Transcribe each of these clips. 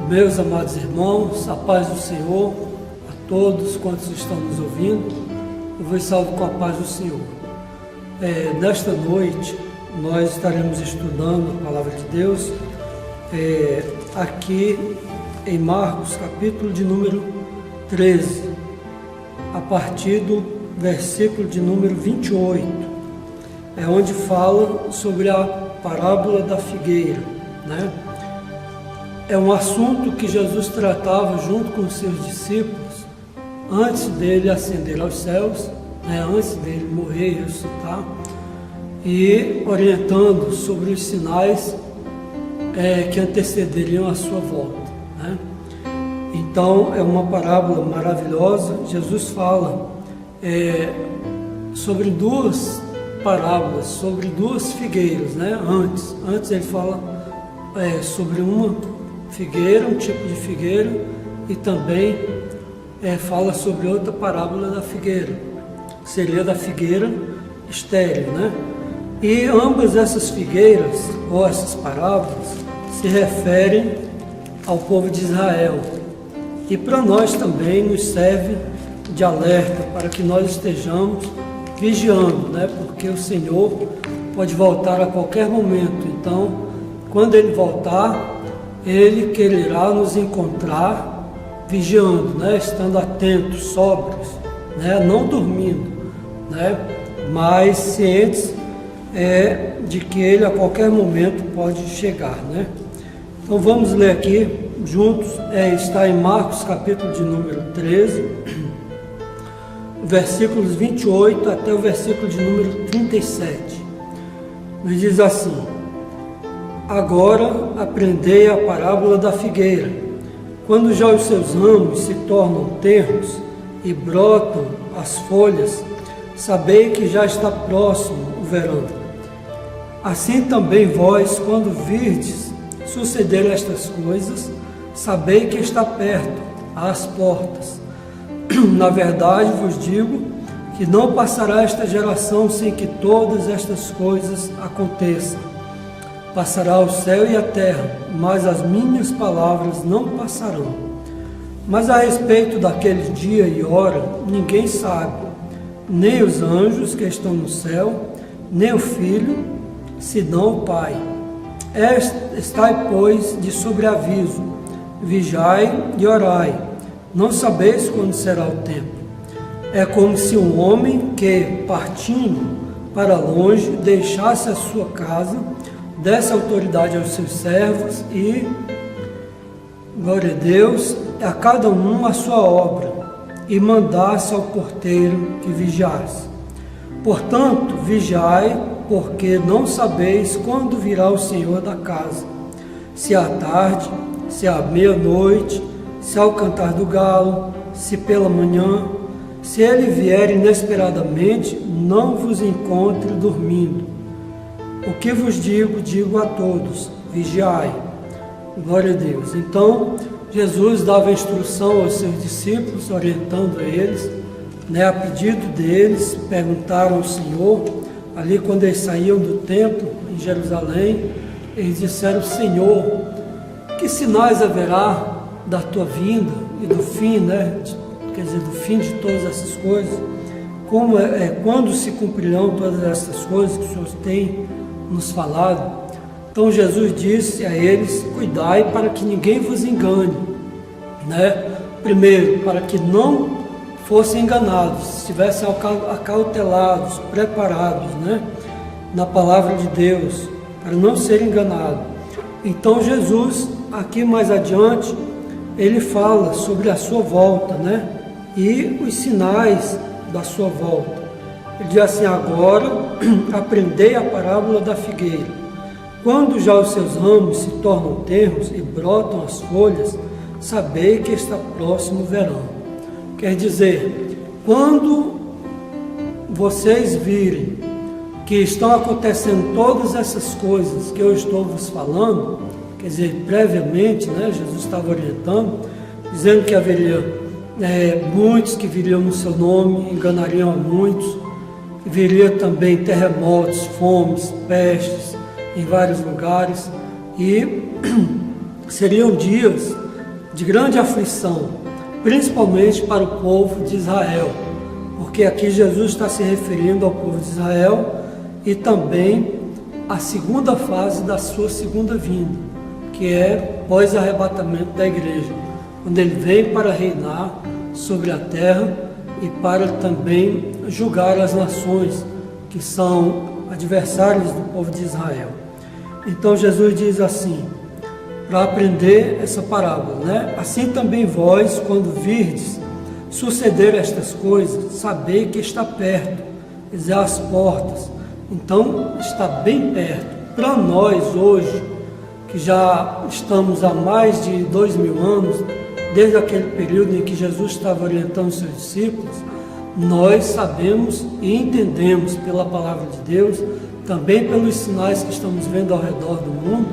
Meus amados irmãos, a paz do Senhor a todos quantos estão nos ouvindo, eu vos salvo com a paz do Senhor. Nesta noite, nós estaremos estudando a Palavra de Deus, aqui em Marcos, capítulo de número 13, a partir do versículo de número 28, onde fala sobre a parábola da figueira, né? É um assunto que Jesus tratava junto com os seus discípulos antes dele ascender aos céus, antes dele morrer e ressuscitar, e orientando sobre os sinais que antecederiam a sua volta, né? Então é uma parábola maravilhosa. Jesus fala sobre duas parábolas, sobre duas figueiras, né? Antes ele fala sobre uma figueira, um tipo de figueira, e também fala sobre outra parábola da figueira, que seria da figueira estéril, né? E ambas essas figueiras, ou essas parábolas, se referem ao povo de Israel. E para nós também nos serve de alerta, para que nós estejamos vigiando, né? Porque o Senhor pode voltar a qualquer momento. Então, quando Ele voltar, Ele quererá nos encontrar vigiando, né? Estando atentos, sóbrios, né? Não dormindo, né? Mas cientes de que Ele a qualquer momento pode chegar, né? Então vamos ler aqui juntos, está em Marcos capítulo de número 13, versículos 28 até o versículo de número 37. Nos diz assim: Agora aprendei a parábola da figueira. Quando já os seus ramos se tornam tenros e brotam as folhas, sabei que já está próximo o verão. Assim também vós, quando virdes suceder estas coisas, sabei que está perto, às portas. Na verdade vos digo que não passará esta geração sem que todas estas coisas aconteçam. Passará o céu e a terra, mas as minhas palavras não passarão. Mas a respeito daquele dia e hora, ninguém sabe, nem os anjos que estão no céu, nem o Filho, senão o Pai. Estai, pois, de sobreaviso, vigiai e orai, não sabeis quando será o tempo. É como se um homem que, partindo para longe, deixasse a sua casa, desse autoridade aos seus servos e, glória a Deus, a cada um a sua obra, e mandasse ao porteiro que vigiasse. Portanto, vigiai, porque não sabeis quando virá o Senhor da casa, se à tarde, se à meia-noite, se ao cantar do galo, se pela manhã. Se ele vier inesperadamente, não vos encontre dormindo. O que vos digo, digo a todos: vigiai. Glória a Deus. Então, Jesus dava instrução aos seus discípulos, orientando a eles, a pedido deles. Perguntaram ao Senhor, ali quando eles saíam do templo em Jerusalém, eles disseram: Senhor, que sinais haverá da tua vinda e do fim, quer dizer, do fim de todas essas coisas? Quando se cumprirão todas essas coisas que o Senhor tem nos falado? Então Jesus disse a eles: cuidai para que ninguém vos engane, Primeiro, para que não fossem enganados, estivessem acautelados, preparados, na palavra de Deus, para não ser enganado. Então Jesus, aqui mais adiante, ele fala sobre a sua volta, e os sinais da sua volta. Ele diz assim: agora aprendei a parábola da figueira. Quando já os seus ramos se tornam tenros e brotam as folhas, sabei que está próximo o verão. Quer dizer, quando vocês virem que estão acontecendo todas essas coisas que eu estou vos falando, quer dizer, previamente, Jesus estava orientando, dizendo que haveria muitos que viriam no seu nome, enganariam a muitos, viria também terremotos, fomes, pestes em vários lugares, e seriam dias de grande aflição, principalmente para o povo de Israel, porque aqui Jesus está se referindo ao povo de Israel e também à segunda fase da sua segunda vinda, que é pós-arrebatamento da igreja, quando ele vem para reinar sobre a terra e para também julgar as nações que são adversários do povo de Israel. Então Jesus diz assim, para aprender essa parábola, né? Assim também vós, quando virdes suceder estas coisas, sabei que está perto, quer dizer, às portas. Então está bem perto. Para nós hoje, que já estamos há mais de 2000 anos, desde aquele período em que Jesus estava orientando os seus discípulos, nós sabemos e entendemos pela palavra de Deus, também pelos sinais que estamos vendo ao redor do mundo,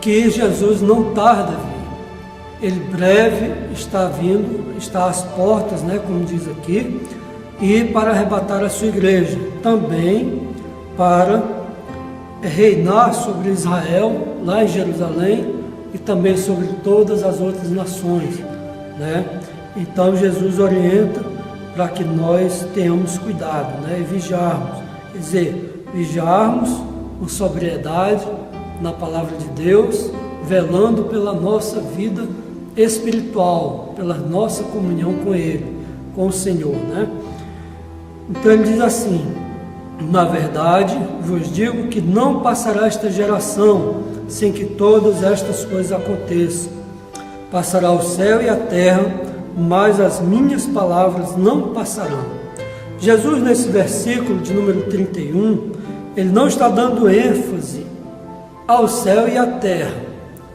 que Jesus não tarda a vir. Ele breve está vindo, está às portas, né, como diz aqui, e para arrebatar a sua igreja, também para reinar sobre Israel, lá em Jerusalém, e também sobre todas as outras nações, né? Então Jesus orienta para que nós tenhamos cuidado, né, e vigiarmos, quer dizer, vigiarmos com sobriedade na palavra de Deus, velando pela nossa vida espiritual, pela nossa comunhão com Ele, com o Senhor, né? Então ele diz assim, na verdade, vos digo que não passará esta geração sem que todas estas coisas aconteçam. Passará o céu e a terra, mas as minhas palavras não passarão. Jesus, nesse versículo de número 31, ele não está dando ênfase ao céu e à terra,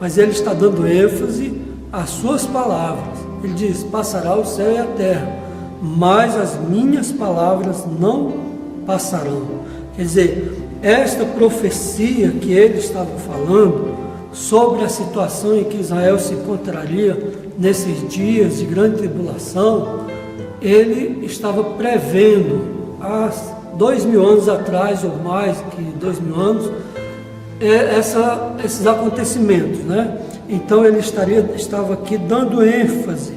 mas ele está dando ênfase às suas palavras. Ele diz, passará o céu e a terra, mas as minhas palavras não passarão. Quer dizer, esta profecia que ele estava falando sobre a situação em que Israel se encontraria nesses dias de grande tribulação, ele estava prevendo há 2000 anos atrás, ou mais que 2000 anos, esses acontecimentos, né? Então ele estava aqui dando ênfase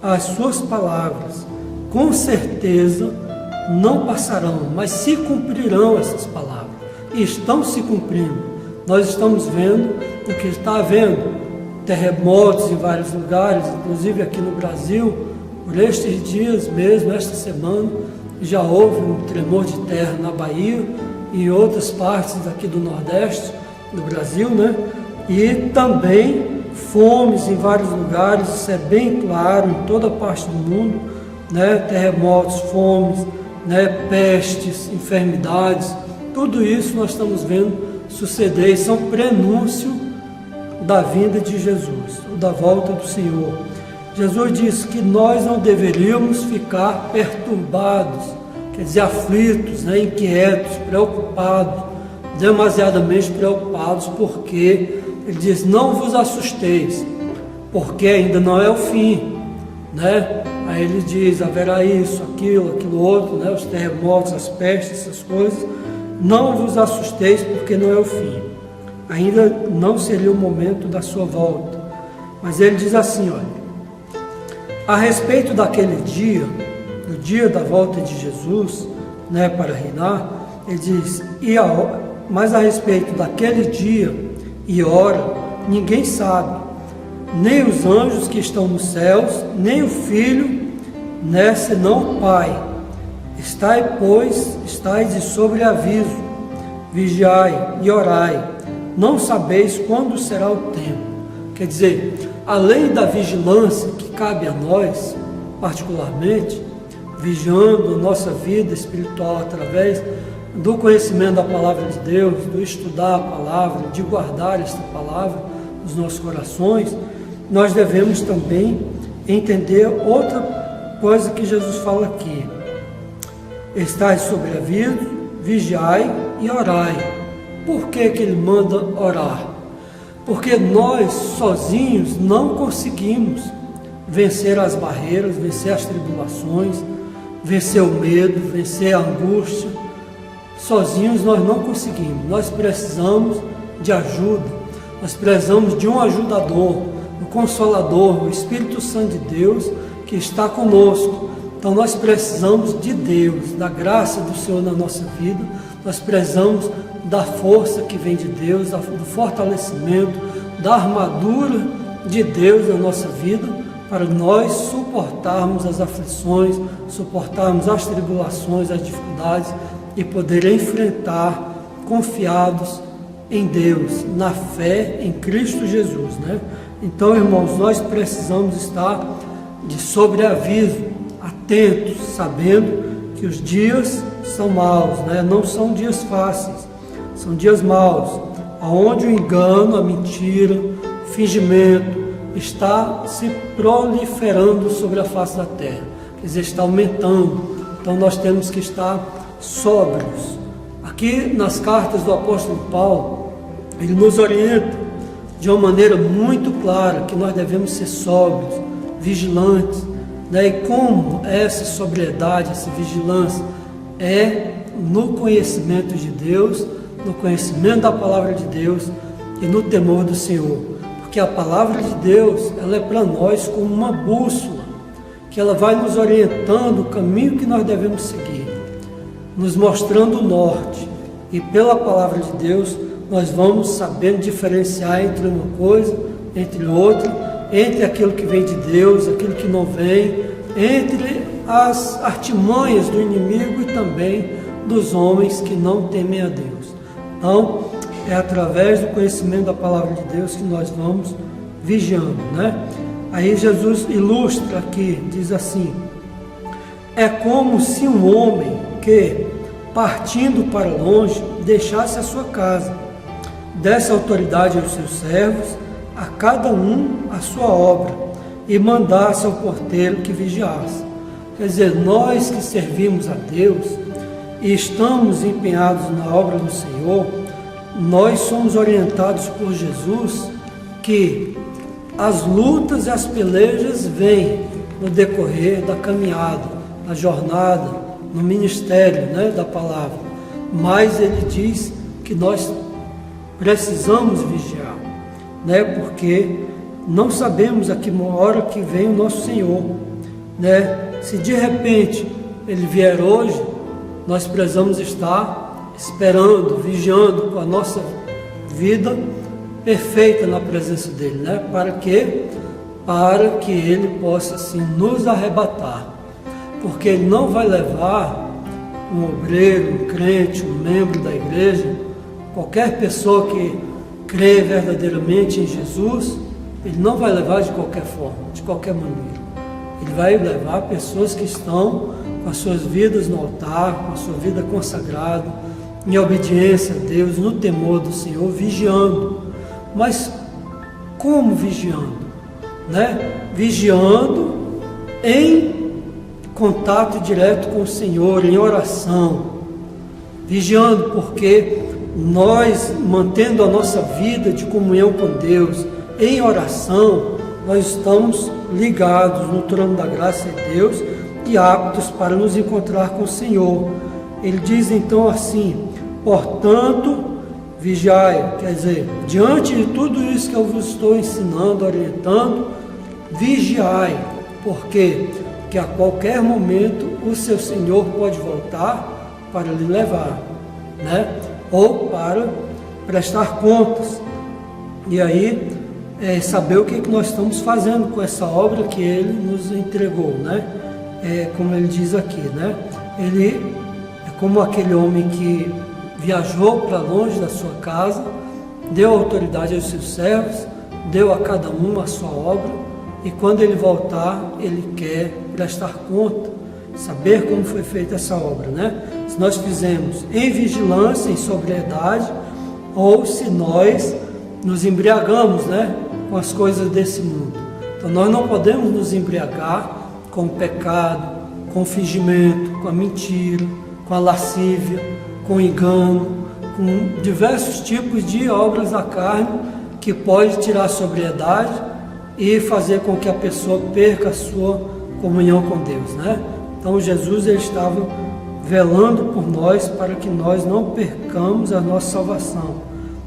às suas palavras. Com certeza não passarão, mas se cumprirão essas palavras, e estão se cumprindo. Nós estamos vendo o que está havendo, terremotos em vários lugares, inclusive aqui no Brasil, por estes dias mesmo, esta semana, já houve um tremor de terra na Bahia e em outras partes aqui do Nordeste do Brasil, né? E também fomes em vários lugares, isso é bem claro em toda parte do mundo, né? Terremotos, fomes, né? Pestes, enfermidades, tudo isso nós estamos vendo suceder e são prenúncio da vinda de Jesus, da volta do Senhor. Jesus disse que nós não deveríamos ficar perturbados, quer dizer, aflitos, né? Inquietos, preocupados, demasiadamente preocupados, porque ele diz, não vos assusteis, porque ainda não é o fim, né? Aí ele diz, haverá isso, aquilo outro, né? Os terremotos, as pestes, essas coisas. Não vos assusteis, porque não é o fim. Ainda não seria o momento da sua volta. Mas ele diz assim, olha, a respeito daquele dia, do dia da volta de Jesus, né, para reinar, ele diz, mas a respeito daquele dia e hora, ninguém sabe, nem os anjos que estão nos céus, nem o Filho, né, senão o Pai. Estai, pois, estais de sobreaviso, vigiai e orai, não sabeis quando será o tempo. Quer dizer, além da vigilância que cabe a nós, particularmente, vigiando a nossa vida espiritual através do conhecimento da palavra de Deus, do estudar a palavra, de guardar esta palavra nos nossos corações, nós devemos também entender outra coisa que Jesus fala aqui. Estais sobre aviso, vigiai e orai. Por que que ele manda orar? Porque nós sozinhos não conseguimos vencer as barreiras, vencer as tribulações, vencer o medo, vencer a angústia. Sozinhos nós não conseguimos. Nós precisamos de ajuda, nós precisamos de um ajudador, o Consolador, o Espírito Santo de Deus que está conosco. Então nós precisamos de Deus, da graça do Senhor na nossa vida, nós precisamos da força que vem de Deus, do fortalecimento, da armadura de Deus na nossa vida, para nós suportarmos as aflições, suportarmos as tribulações, as dificuldades e poder enfrentar confiados em Deus, na fé em Cristo Jesus, né? Então, irmãos, nós precisamos estar de sobreaviso, atentos, sabendo que os dias são maus, né? Não são dias fáceis, são dias maus, onde o engano, a mentira, o fingimento está se proliferando sobre a face da terra, quer dizer, está aumentando. Então nós temos que estar sóbrios. Aqui nas cartas do apóstolo Paulo, ele nos orienta de uma maneira muito clara que nós devemos ser sóbrios, vigilantes, né? E como essa sobriedade, essa vigilância é no conhecimento de Deus, no conhecimento da palavra de Deus e no temor do Senhor. Porque a palavra de Deus, ela é para nós como uma bússola, que ela vai nos orientando o caminho que nós devemos seguir, nos mostrando o norte. E pela palavra de Deus, nós vamos sabendo diferenciar entre uma coisa, entre outra, entre aquilo que vem de Deus, aquilo que não vem, entre as artimanhas do inimigo e também dos homens que não temem a Deus. Então, é através do conhecimento da palavra de Deus que nós vamos vigiando, né? Aí Jesus ilustra aqui, diz assim: é como se um homem que, partindo para longe, deixasse a sua casa, desse autoridade aos seus servos, a cada um a sua obra, e mandasse ao porteiro que vigiasse. Quer dizer, nós que servimos a Deus e estamos empenhados na obra do Senhor, nós somos orientados por Jesus que as lutas e as pelejas vêm no decorrer da caminhada, da jornada, no ministério, né, da palavra. Mas ele diz que nós precisamos vigiar, né, porque não sabemos a que hora que vem o nosso Senhor, né? Se de repente ele vier hoje, nós precisamos estar esperando, vigiando com a nossa vida perfeita na presença dele, né? Para quê? Para que ele possa assim nos arrebatar, porque ele não vai levar um obreiro, um crente, um membro da igreja, qualquer pessoa que crê verdadeiramente em Jesus, ele não vai levar de qualquer forma, de qualquer maneira. Ele vai levar pessoas que estão com as suas vidas no altar, com a sua vida consagrada, em obediência a Deus, no temor do Senhor, vigiando. Mas como vigiando? Né? Vigiando em contato direto com o Senhor, em oração. Vigiando porque nós, mantendo a nossa vida de comunhão com Deus, em oração, nós estamos ligados no trono da graça de Deus e aptos para nos encontrar com o Senhor. Ele diz então assim: portanto, vigiai, quer dizer, diante de tudo isso que eu vos estou ensinando, orientando, vigiai. Por quê? Porque a qualquer momento o seu Senhor pode voltar para lhe levar, né? Ou para prestar contas. E aí, saber o que nós estamos fazendo com essa obra que ele nos entregou, né? Como ele diz aqui, né? Ele é como aquele homem que viajou para longe da sua casa, deu autoridade aos seus servos, deu a cada um a sua obra, e quando ele voltar, ele quer prestar conta, saber como foi feita essa obra, né? Se nós fizemos em vigilância, em sobriedade, ou se nós nos embriagamos, né, com as coisas desse mundo. Então nós não podemos nos embriagar com o pecado, com o fingimento, com a mentira, com a lascívia, com o engano, com diversos tipos de obras da carne que pode tirar a sobriedade e fazer com que a pessoa perca a sua comunhão com Deus, né? Então Jesus, ele estava velando por nós para que nós não percamos a nossa salvação.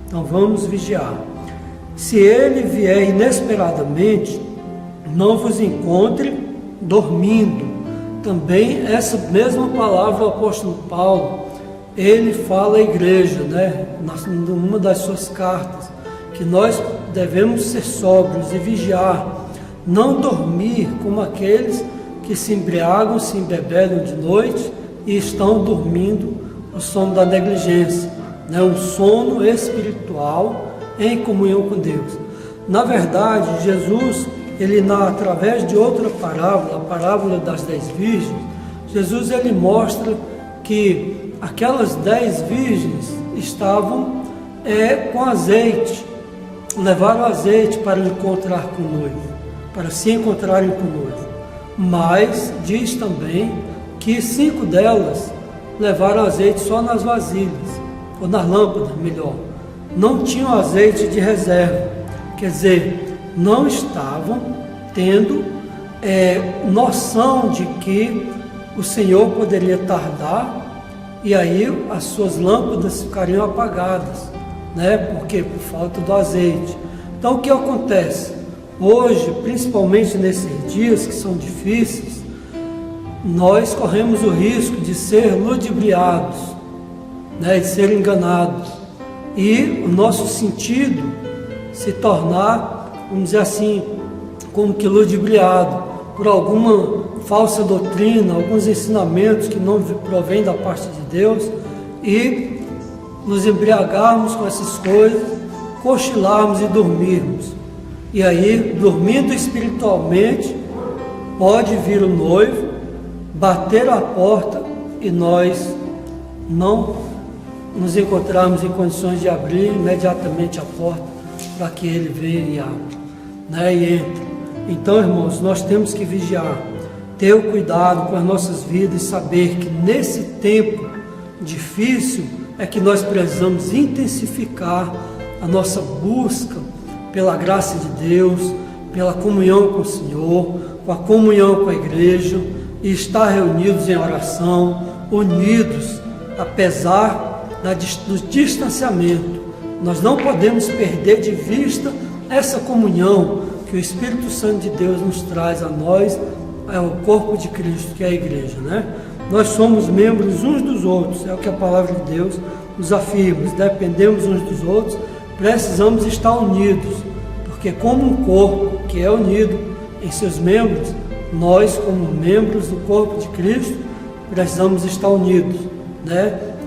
Então vamos vigiar. se ele vier inesperadamente, não vos encontre dormindo. Também essa mesma palavra o apóstolo Paulo, ele fala à igreja, numa das suas cartas, que nós devemos ser sóbrios e vigiar, não dormir como aqueles que se embriagam, se embebedam de noite e estão dormindo o sono da negligência, um sono espiritual em comunhão com Deus. Na verdade, Jesus, através de outra parábola, a parábola das 10 virgens, Jesus ele mostra que aquelas 10 virgens estavam com azeite, levaram azeite para encontrar com o noivo, para se encontrarem com o noivo. Mas diz também que 5 delas levaram azeite só nas vasilhas, ou nas lâmpadas, melhor. Não tinham azeite de reserva, quer dizer, não estavam tendo noção de que o Senhor poderia tardar e aí as suas lâmpadas ficariam apagadas, porque por falta do azeite. Então o que acontece? Hoje, principalmente nesses dias que são difíceis, nós corremos o risco de ser ludibriados, de ser enganados, e o nosso sentido se tornar, vamos dizer assim, como que ludibriado por alguma falsa doutrina, alguns ensinamentos que não provêm da parte de Deus, e nos embriagarmos com essas coisas, cochilarmos e dormirmos. E aí, dormindo espiritualmente, pode vir o noivo, bater a porta e nós não nos encontrarmos em condições de abrir imediatamente a porta para que ele venha e abra, e entre. Então, irmãos, nós temos que vigiar, ter o cuidado com as nossas vidas e saber que nesse tempo difícil é que nós precisamos intensificar a nossa busca pela graça de Deus, pela comunhão com o Senhor, com a comunhão com a igreja, e estar reunidos em oração, unidos, apesar do distanciamento. Nós não podemos perder de vista essa comunhão que o Espírito Santo de Deus nos traz a nós, o corpo de Cristo, que é a igreja, Nós somos membros uns dos outros, é o que a palavra de Deus nos afirma, dependemos uns dos outros, precisamos estar unidos, porque como um corpo que é unido em seus membros, nós como membros do corpo de Cristo, precisamos estar unidos,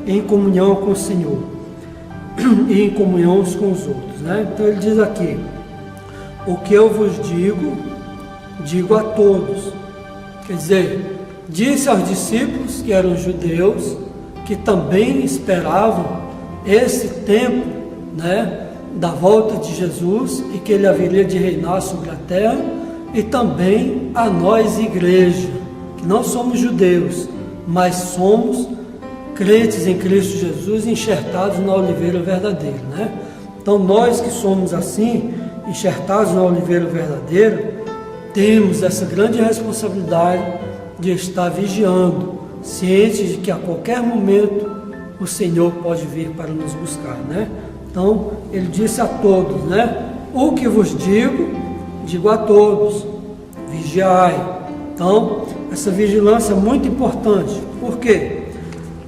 em comunhão com o Senhor e em comunhão uns com os outros, Então ele diz aqui, o que eu vos digo a todos, quer dizer, disse aos discípulos que eram judeus, que também esperavam esse tempo, da volta de Jesus e que ele haveria de reinar sobre a terra, e também a nós, igreja, que não somos judeus, mas somos crentes em Cristo Jesus, enxertados na oliveira verdadeira, Então nós que somos assim, enxertados na oliveira verdadeira, temos essa grande responsabilidade de estar vigiando, cientes de que a qualquer momento o Senhor pode vir para nos buscar, Então, ele disse a todos, o que vos digo a todos, vigiai. Então, essa vigilância é muito importante. Por quê?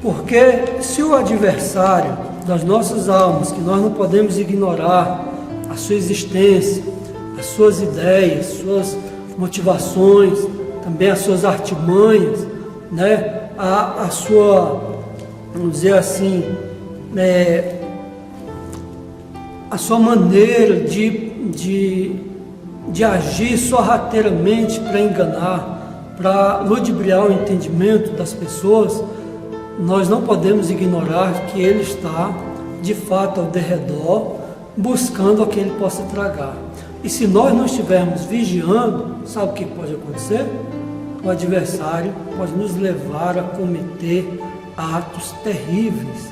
Porque se o adversário das nossas almas, que nós não podemos ignorar a sua existência, as suas ideias, suas motivações, também as suas artimanhas, a sua, vamos dizer assim, a sua maneira de agir sorrateiramente para enganar, para ludibriar o entendimento das pessoas, nós não podemos ignorar que ele está, de fato, ao derredor, buscando a que ele possa tragar. E se nós não estivermos vigiando, sabe o que pode acontecer? O adversário pode nos levar a cometer atos terríveis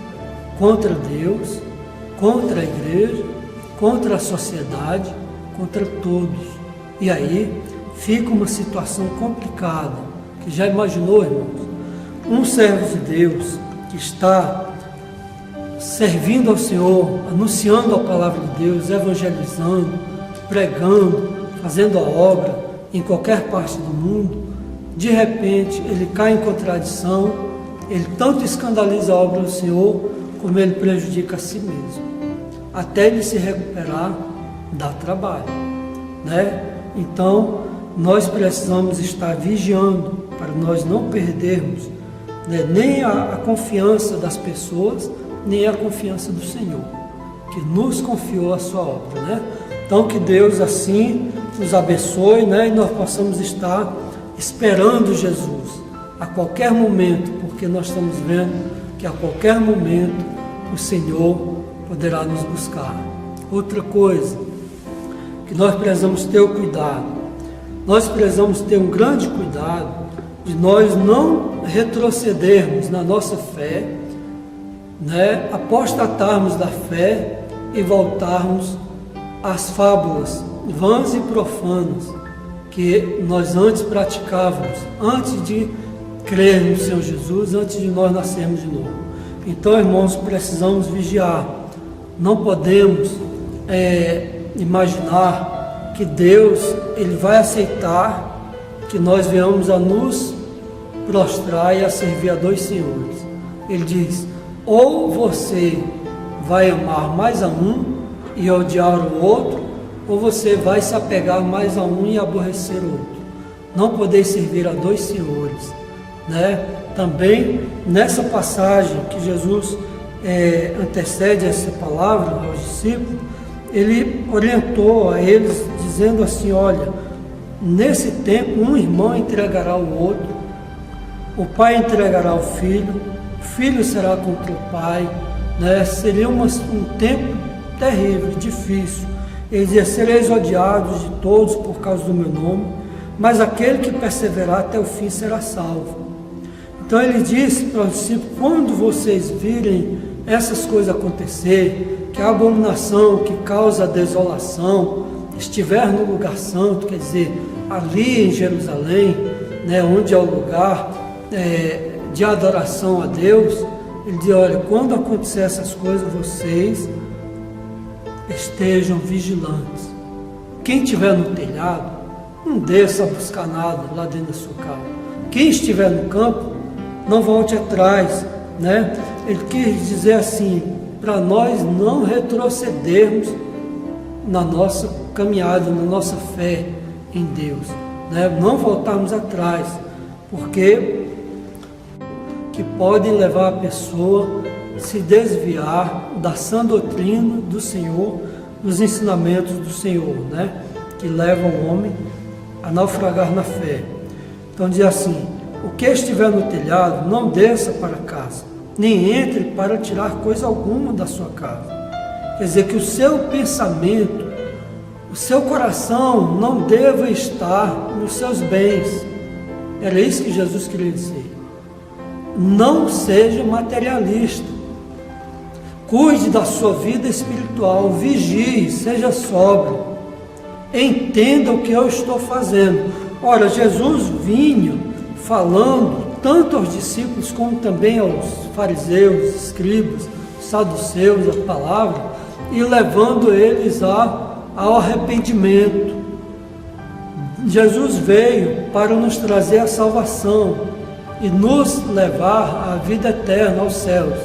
contra Deus, contra a igreja, contra a sociedade, contra todos. E aí fica uma situação complicada, que já imaginou, irmãos? Um servo de Deus que está servindo ao Senhor, anunciando a palavra de Deus, evangelizando, pregando, fazendo a obra em qualquer parte do mundo, de repente ele cai em contradição, ele tanto escandaliza a obra do Senhor, como ele prejudica a si mesmo. Até ele se recuperar, dá trabalho, né? Então, nós precisamos estar vigiando para nós não perdermos, né, nem a confiança das pessoas, nem a confiança do Senhor, que nos confiou a sua obra, né? Então, que Deus assim nos abençoe, né, e nós possamos estar esperando Jesus a qualquer momento, porque nós estamos vendo que a qualquer momento o Senhor poderá nos buscar. Outra coisa que nós precisamos ter o cuidado, nós precisamos ter um grande cuidado de nós não retrocedermos na nossa fé, né, apostatarmos da fé e voltarmos às fábulas vãs e profanas que nós antes praticávamos, antes de crer no Senhor Jesus, antes de nós nascermos de novo. Então, irmãos, precisamos vigiar. Não podemos imaginar que Deus ele vai aceitar que nós venhamos a nos prostrar e a servir a dois senhores. Ele diz: ou você vai amar mais a um e odiar o outro, ou você vai se apegar mais a um e aborrecer o outro. Não podeis servir a dois senhores, né? Também nessa passagem que Jesus antecede essa palavra aos discípulos, ele orientou a eles dizendo assim: olha, nesse tempo um irmão entregará o outro, o pai entregará o filho será contra o pai, né? Seria um tempo terrível, difícil. Ele dizia: sereis odiados de todos por causa do meu nome, mas aquele que perseverar até o fim será salvo. Então ele disse para os discípulos: quando vocês virem essas coisas acontecer, que a abominação que causa desolação estiver no lugar santo, quer dizer, ali em Jerusalém, né, onde é o lugar de adoração a Deus, ele diz: olha, quando acontecer essas coisas, vocês estejam vigilantes. Quem estiver no telhado, não desça a buscar nada lá dentro da sua casa. Quem estiver no campo, não volte atrás, né? Ele quis dizer assim, para nós não retrocedermos na nossa caminhada, na nossa fé em Deus, né? Não voltarmos atrás, porque que podem levar a pessoa a se desviar da sã doutrina do Senhor, dos ensinamentos do Senhor, né? Que levam o homem a naufragar na fé. Então diz assim: o que estiver no telhado, não desça para casa, nem entre para tirar coisa alguma da sua casa. Quer dizer que o seu pensamento, o seu coração não deva estar nos seus bens. Era isso que Jesus queria dizer. Não seja materialista. Cuide da sua vida espiritual, vigie, seja sóbrio. Entenda o que eu estou fazendo. Ora, Jesus vinha falando tanto aos discípulos como também aos fariseus, escribas, saduceus, a palavra, e levando eles ao arrependimento. Jesus veio para nos trazer a salvação e nos levar à vida eterna, aos céus.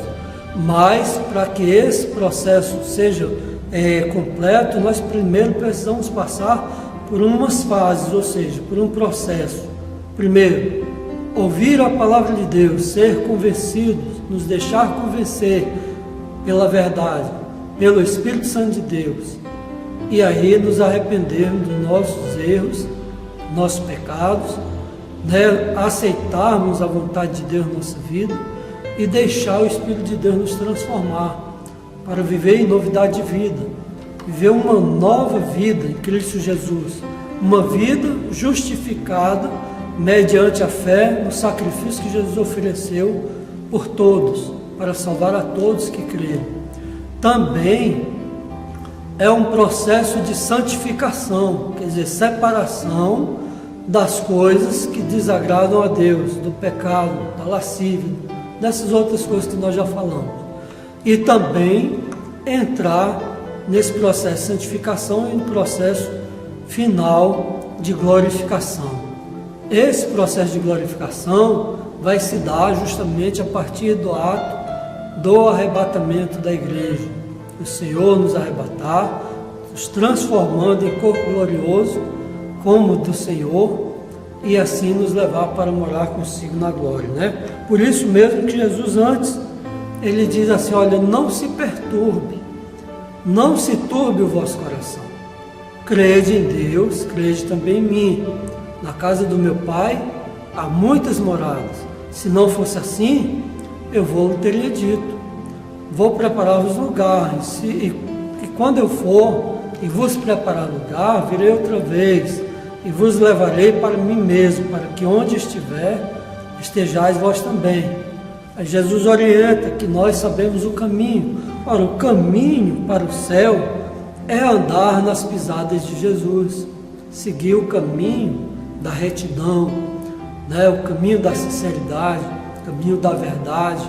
Mas, para que esse processo seja completo, nós primeiro precisamos passar por umas fases, ou seja, por um processo. Primeiro, ouvir a palavra de Deus, ser convencidos, nos deixar convencer pela verdade, pelo Espírito Santo de Deus. E aí nos arrependermos dos nossos erros, nossos pecados, né? Aceitarmos a vontade de Deus na nossa vida e deixar o Espírito de Deus nos transformar para viver em novidade de vida, viver uma nova vida em Cristo Jesus, uma vida justificada mediante a fé no sacrifício que Jesus ofereceu por todos, para salvar a todos que creem. Também é um processo de santificação, quer dizer, separação das coisas que desagradam a Deus, do pecado, da lascívia, dessas outras coisas que nós já falamos. e também entrar nesse processo de santificação e no processo final de glorificação. Esse processo de glorificação vai se dar justamente a partir do ato do arrebatamento da igreja. O Senhor nos arrebatar, nos transformando em corpo glorioso como do Senhor, e assim nos levar para morar consigo na glória, né? Por isso mesmo que Jesus antes, ele diz assim, olha, não se perturbe, não se turbe o vosso coração. Crede em Deus, crede também em mim. Na casa do meu Pai há muitas moradas. Se não fosse assim, eu teria dito. Vou preparar-vos lugar, e quando eu for e vos preparar lugar, virei outra vez, e vos levarei para mim mesmo, para que onde estiver, estejais vós também. Aí Jesus orienta que nós sabemos o caminho. Ora, o caminho para o céu é andar nas pisadas de Jesus, seguir o caminho da retidão, né? O caminho da sinceridade, o caminho da verdade,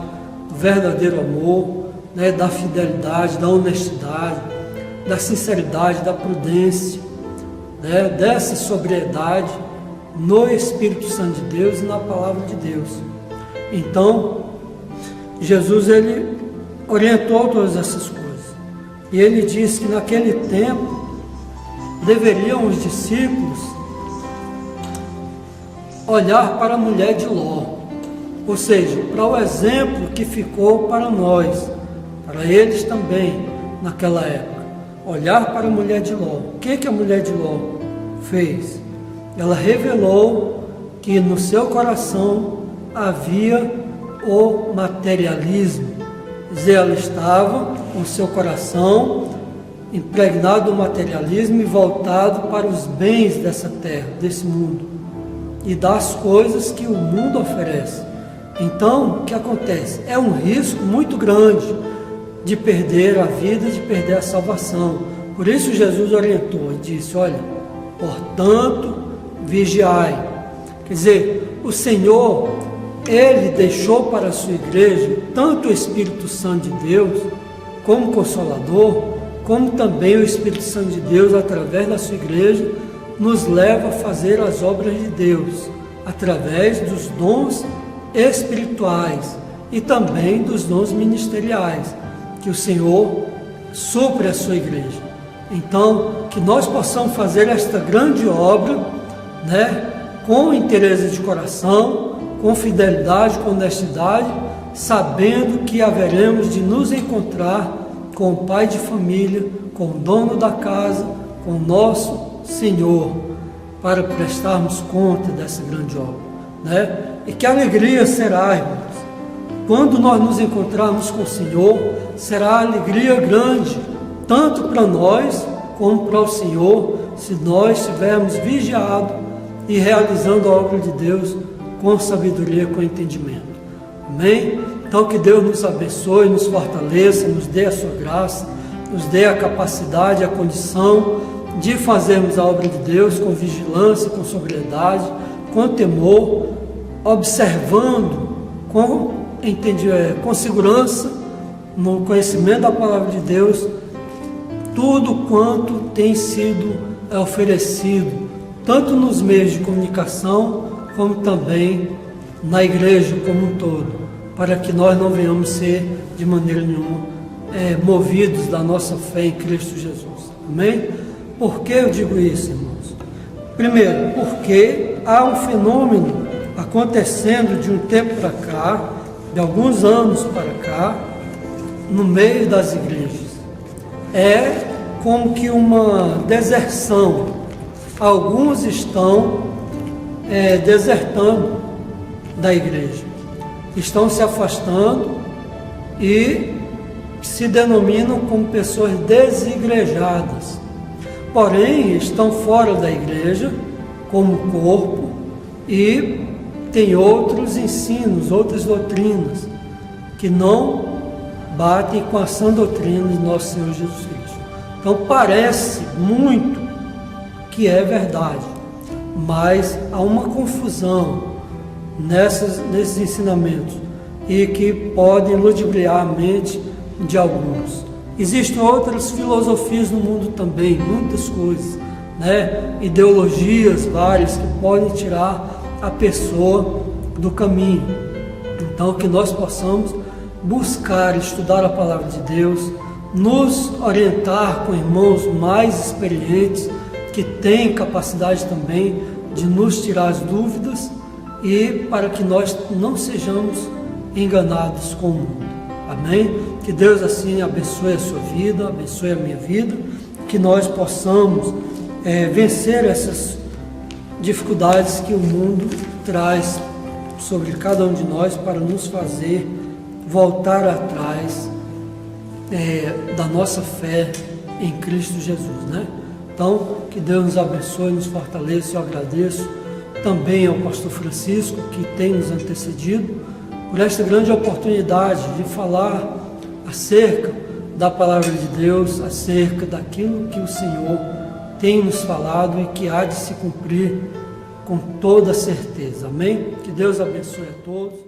do verdadeiro amor, né? Da fidelidade, da honestidade, da sinceridade, da prudência, né? Dessa sobriedade no Espírito Santo de Deus e na Palavra de Deus. Então, Jesus, ele orientou todas essas coisas. E ele disse que naquele tempo deveriam os discípulos olhar para a mulher de Ló, ou seja, para o exemplo que ficou para nós, para eles também naquela época. Olhar para a mulher de Ló. O que a mulher de Ló fez? Ela revelou que no seu coração havia o materialismo. Quer dizer, ela estava com o seu coração impregnado do materialismo e voltado para os bens dessa terra, desse mundo, e das coisas que o mundo oferece. Então, o que acontece? É um risco muito grande de perder a vida, de perder a salvação. Por isso Jesus orientou e disse, olha, portanto, vigiai. Quer dizer, o Senhor, Ele deixou para a sua igreja tanto o Espírito Santo de Deus, como Consolador, como também o Espírito Santo de Deus, através da sua igreja, nos leva a fazer as obras de Deus, através dos dons espirituais e também dos dons ministeriais, que o Senhor supre a sua igreja. Então, que nós possamos fazer esta grande obra, né, com interesse de coração, com fidelidade, com honestidade, sabendo que haveremos de nos encontrar com o pai de família, com o dono da casa, com o nosso Senhor, para prestarmos conta dessa grande obra, né? E que alegria será, irmãos, quando nós nos encontrarmos com o Senhor, será alegria grande, tanto para nós, como para o Senhor, se nós estivermos vigiados e realizando a obra de Deus com sabedoria, com entendimento. Amém? Então que Deus nos abençoe, nos fortaleça, nos dê a sua graça, nos dê a capacidade, a condição de fazermos a obra de Deus com vigilância, com sobriedade, com temor, observando com segurança, no conhecimento da palavra de Deus, tudo quanto tem sido oferecido, tanto nos meios de comunicação, como também na igreja como um todo, para que nós não venhamos ser de maneira nenhuma movidos da nossa fé em Cristo Jesus. Amém? Por que eu digo isso, irmãos? Primeiro, porque há um fenômeno acontecendo de um tempo para cá, de alguns anos para cá, no meio das igrejas. É como que uma deserção. Alguns estão desertando da igreja, estão se afastando e se denominam como pessoas desigrejadas. Porém, estão fora da igreja como corpo e tem outros ensinos, outras doutrinas que não batem com a sã doutrina de nosso Senhor Jesus Cristo. Então parece muito que é verdade, mas há uma confusão nesses ensinamentos e que podem ludibriar a mente de alguns. Existem outras filosofias no mundo também, muitas coisas, né? Ideologias várias que podem tirar a pessoa do caminho. Então, que nós possamos buscar estudar a palavra de Deus, nos orientar com irmãos mais experientes, que têm capacidade também de nos tirar as dúvidas e para que nós não sejamos enganados com o mundo. Amém? Que Deus assim abençoe a sua vida, abençoe a minha vida, que nós possamos vencer essas dificuldades que o mundo traz sobre cada um de nós para nos fazer voltar atrás da nossa fé em Cristo Jesus, né? Então, que Deus nos abençoe, nos fortaleça. Eu agradeço também ao pastor Francisco, que tem nos antecedido, por esta grande oportunidade de falar acerca da palavra de Deus, acerca daquilo que o Senhor tem nos falado e que há de se cumprir com toda certeza. Amém? Que Deus abençoe a todos.